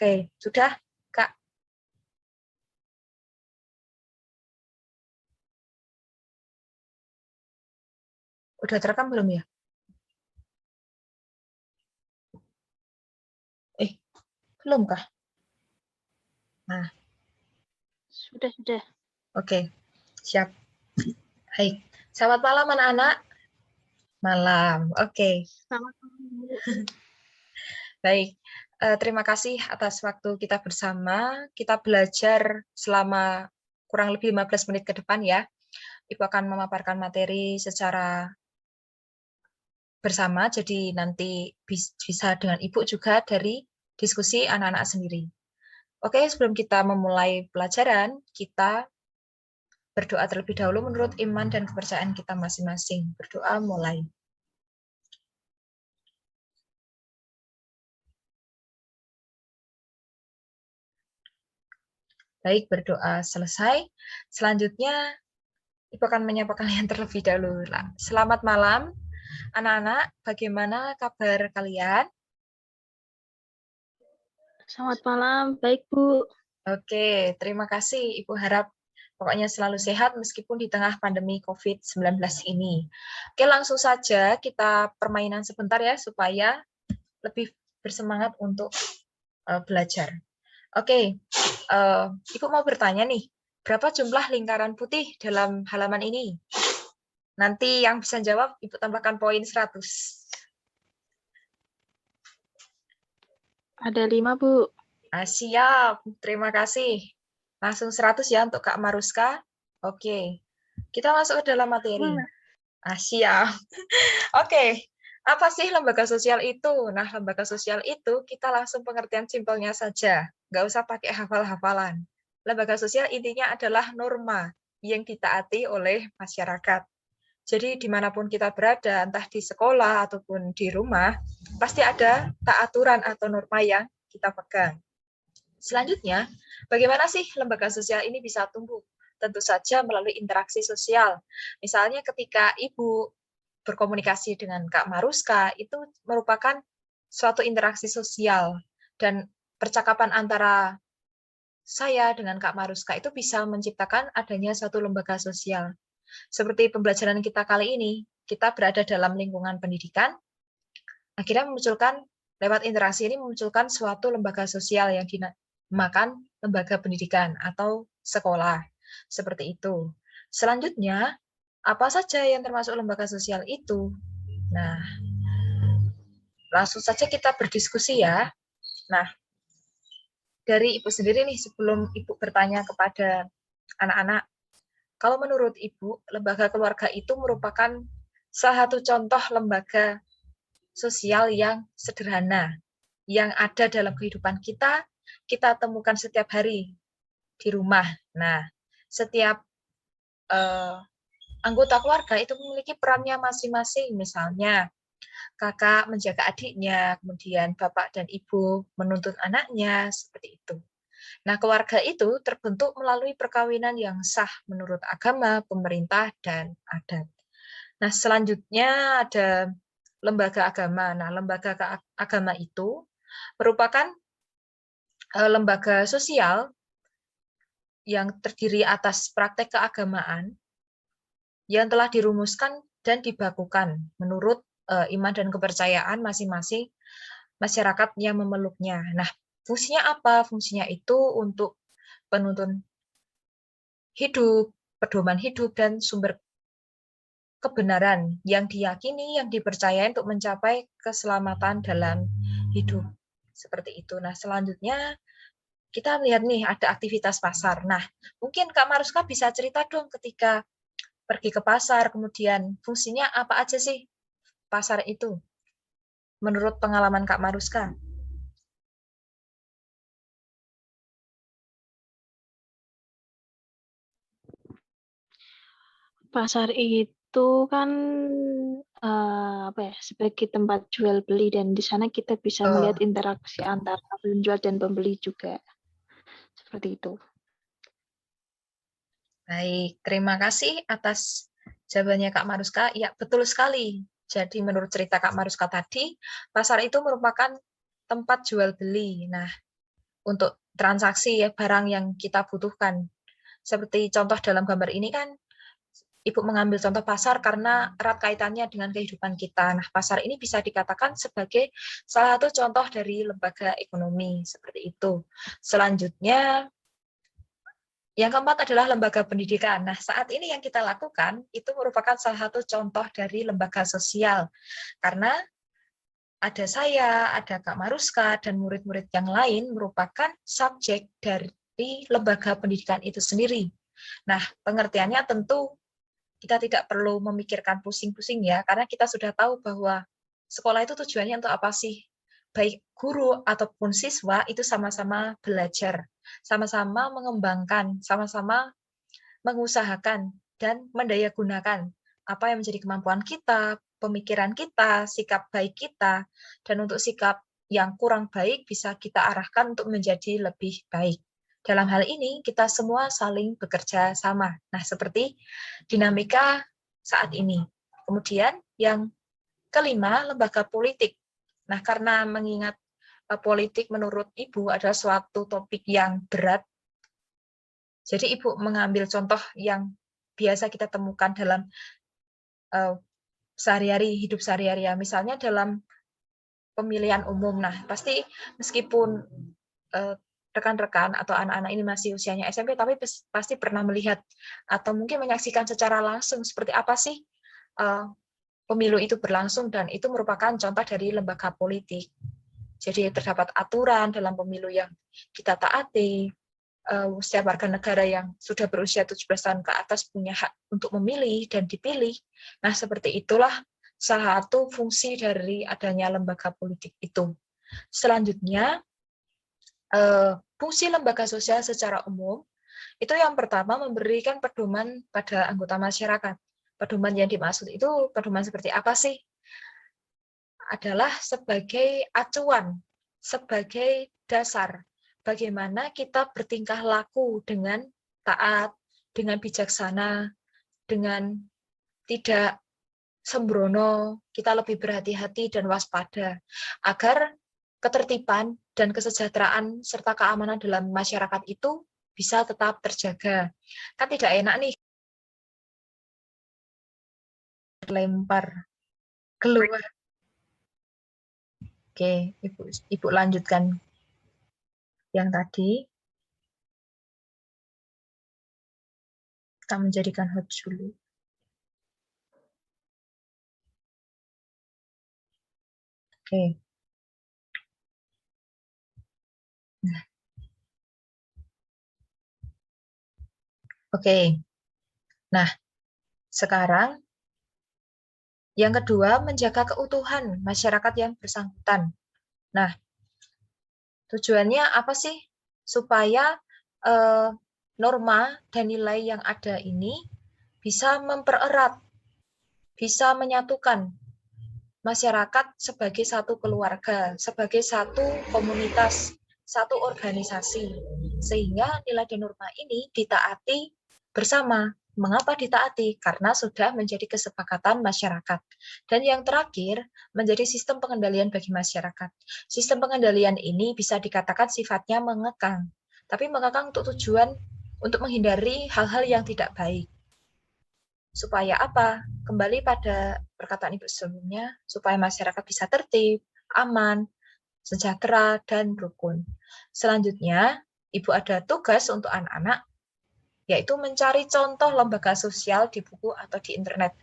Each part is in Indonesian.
Oke, sudah, Kak? Udah terekam belum ya? Belum kah? Nah, Sudah. oke, siap. Baik, selamat malam anak-anak. Malam, oke. Selamat malam, Bu. Baik, terima kasih atas waktu kita bersama. Kita belajar selama kurang lebih 15 menit ke depan ya. Ibu akan memaparkan materi secara bersama, jadi nanti bisa dengan Ibu juga dari diskusi anak-anak sendiri. Oke, sebelum kita memulai pelajaran, kita berdoa terlebih dahulu menurut iman dan kepercayaan kita masing-masing. Berdoa mulai. Baik, berdoa selesai. Selanjutnya, Ibu akan menyapa kalian terlebih dahulu. Selamat malam, anak-anak. Bagaimana kabar kalian? Selamat malam, baik Bu. Oke, terima kasih. Ibu harap pokoknya selalu sehat meskipun di tengah pandemi COVID-19 ini. Oke, langsung saja kita permainan sebentar ya, supaya lebih bersemangat untuk belajar. Oke, Ibu mau bertanya nih, berapa jumlah lingkaran putih dalam halaman ini? Nanti yang bisa jawab, Ibu tambahkan poin 100. Ada 5, Bu. Siap, terima kasih. Langsung 100 ya untuk Kak Maruska. Oke, kita masuk ke dalam materi. Siap. Oke, apa sih lembaga sosial itu? Nah, lembaga sosial itu kita langsung pengertian simpelnya saja. Nggak usah pakai hafal-hafalan. Lembaga sosial intinya adalah norma yang ditaati oleh masyarakat. Jadi dimanapun kita berada, entah di sekolah ataupun di rumah, pasti ada aturan atau norma yang kita pegang. Selanjutnya, bagaimana sih lembaga sosial ini bisa tumbuh? Tentu saja melalui interaksi sosial. Misalnya ketika Ibu berkomunikasi dengan Kak Maruska, itu merupakan suatu interaksi sosial. Dan percakapan antara saya dengan Kak Maruska itu bisa menciptakan adanya suatu lembaga sosial. Seperti pembelajaran kita kali ini, kita berada dalam lingkungan pendidikan, akhirnya lewat interaksi ini memunculkan suatu lembaga sosial yang dinamakan lembaga pendidikan atau sekolah. Seperti itu. Selanjutnya, apa saja yang termasuk lembaga sosial itu? Nah, langsung saja kita berdiskusi ya. Nah, dari Ibu sendiri nih, sebelum Ibu bertanya kepada anak-anak, kalau menurut Ibu, lembaga keluarga itu merupakan salah satu contoh lembaga sosial yang sederhana, yang ada dalam kehidupan kita temukan setiap hari di rumah. Nah, setiap anggota keluarga itu memiliki perannya masing-masing, misalnya kakak menjaga adiknya, kemudian bapak dan ibu menuntut anaknya, seperti itu. Nah, keluarga itu terbentuk melalui perkawinan yang sah menurut agama, pemerintah, dan adat. Nah, selanjutnya ada lembaga agama. Nah, lembaga agama itu merupakan lembaga sosial yang terdiri atas praktek keagamaan yang telah dirumuskan dan dibakukan menurut iman dan kepercayaan masing-masing masyarakat yang memeluknya. Nah, fungsinya apa? Fungsinya itu untuk penuntun hidup, pedoman hidup, dan sumber kebenaran yang diyakini, yang dipercayai untuk mencapai keselamatan dalam hidup. Seperti itu. Nah, selanjutnya kita lihat nih ada aktivitas pasar. Nah, mungkin Kak Maruska bisa cerita dong ketika pergi ke pasar, kemudian fungsinya apa aja sih pasar itu menurut pengalaman Kak Maruska? Pasar itu kan sebagai tempat jual beli dan di sana kita bisa melihat interaksi antara penjual dan pembeli juga. Seperti itu. Baik, terima kasih atas jawabannya Kak Maruska. Ya, betul sekali. Jadi menurut cerita Kak Maruska tadi, pasar itu merupakan tempat jual beli. Nah, untuk transaksi ya, barang yang kita butuhkan. Seperti contoh dalam gambar ini kan, Ibu mengambil contoh pasar karena erat kaitannya dengan kehidupan kita. Nah, pasar ini bisa dikatakan sebagai salah satu contoh dari lembaga ekonomi, seperti itu. Selanjutnya, yang keempat adalah lembaga pendidikan. Nah, saat ini yang kita lakukan itu merupakan salah satu contoh dari lembaga sosial. Karena ada saya, ada Kak Maruska, dan murid-murid yang lain merupakan subjek dari lembaga pendidikan itu sendiri. Nah, pengertiannya tentu kita tidak perlu memikirkan pusing-pusing ya, karena kita sudah tahu bahwa sekolah itu tujuannya untuk apa sih? Baik guru ataupun siswa itu sama-sama belajar, sama-sama mengembangkan, sama-sama mengusahakan dan mendayagunakan apa yang menjadi kemampuan kita, pemikiran kita, sikap baik kita, dan untuk sikap yang kurang baik bisa kita arahkan untuk menjadi lebih baik. Dalam hal ini, kita semua saling bekerja sama. Nah, seperti dinamika saat ini. Kemudian yang kelima, lembaga politik. Nah, karena mengingat politik menurut Ibu adalah suatu topik yang berat, jadi Ibu mengambil contoh yang biasa kita temukan dalam sehari-hari, hidup sehari-hari ya. Misalnya dalam pemilihan umum. Nah, pasti meskipun rekan-rekan atau anak-anak ini masih usianya SMP, tapi pasti pernah melihat atau mungkin menyaksikan secara langsung seperti apa sih pemilu itu berlangsung, dan itu merupakan contoh dari lembaga politik. Jadi terdapat aturan dalam pemilu yang kita taati, setiap warga negara yang sudah berusia 17 tahun ke atas punya hak untuk memilih dan dipilih. Nah, seperti itulah salah satu fungsi dari adanya lembaga politik itu. Selanjutnya, fungsi lembaga sosial secara umum, itu yang pertama memberikan pedoman pada anggota masyarakat. Pedoman yang dimaksud itu pedoman seperti apa sih? Adalah sebagai acuan, sebagai dasar bagaimana kita bertingkah laku dengan taat, dengan bijaksana, dengan tidak sembrono, kita lebih berhati-hati dan waspada, agar ketertiban dan kesejahteraan serta keamanan dalam masyarakat itu bisa tetap terjaga. Kan tidak enak nih lempar keluar. Oke, Ibu lanjutkan yang tadi. Kita menjadikan host dulu. Oke. Oke. Nah, sekarang yang kedua, menjaga keutuhan masyarakat yang bersangkutan. Nah, tujuannya apa sih? Supaya norma dan nilai yang ada ini bisa mempererat, bisa menyatukan masyarakat sebagai satu keluarga, sebagai satu komunitas, satu organisasi. Sehingga nilai dan norma ini ditaati bersama. Mengapa ditaati? Karena sudah menjadi kesepakatan masyarakat. Dan yang terakhir, menjadi sistem pengendalian bagi masyarakat. Sistem pengendalian ini bisa dikatakan sifatnya mengekang. Tapi mengekang untuk tujuan untuk menghindari hal-hal yang tidak baik. Supaya apa? Kembali pada perkataan Ibu sebelumnya, supaya masyarakat bisa tertib, aman, sejahtera, dan rukun. Selanjutnya, Ibu ada tugas untuk anak-anak, yaitu mencari contoh lembaga sosial di buku atau di internet.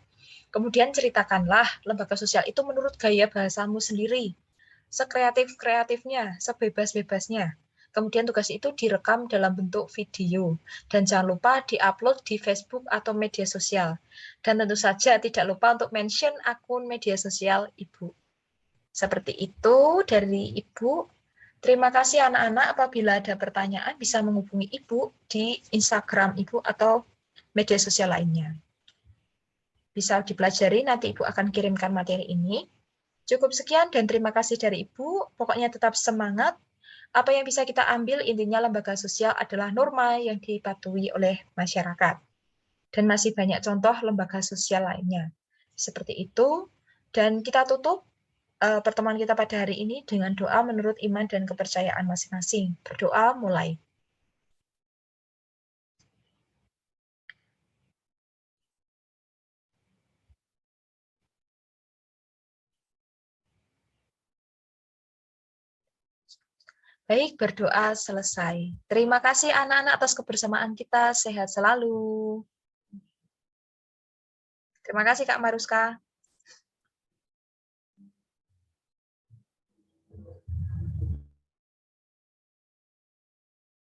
Kemudian ceritakanlah lembaga sosial itu menurut gaya bahasamu sendiri, sekreatif-kreatifnya, sebebas-bebasnya. Kemudian tugas itu direkam dalam bentuk video. Dan jangan lupa di-upload di Facebook atau media sosial. Dan tentu saja tidak lupa untuk mention akun media sosial Ibu. Seperti itu dari Ibu. Terima kasih anak-anak. Apabila ada pertanyaan bisa menghubungi Ibu di Instagram Ibu atau media sosial lainnya. Bisa dipelajari, nanti Ibu akan kirimkan materi ini. Cukup sekian dan terima kasih dari Ibu. Pokoknya tetap semangat. Apa yang bisa kita ambil intinya lembaga sosial adalah norma yang dipatuhi oleh masyarakat. Dan masih banyak contoh lembaga sosial lainnya. Seperti itu. Dan kita tutup pertemuan kita pada hari ini dengan doa menurut iman dan kepercayaan masing-masing. Berdoa mulai. Baik, berdoa selesai. Terima kasih anak-anak atas kebersamaan kita. Sehat selalu. Terima kasih Kak Maruska.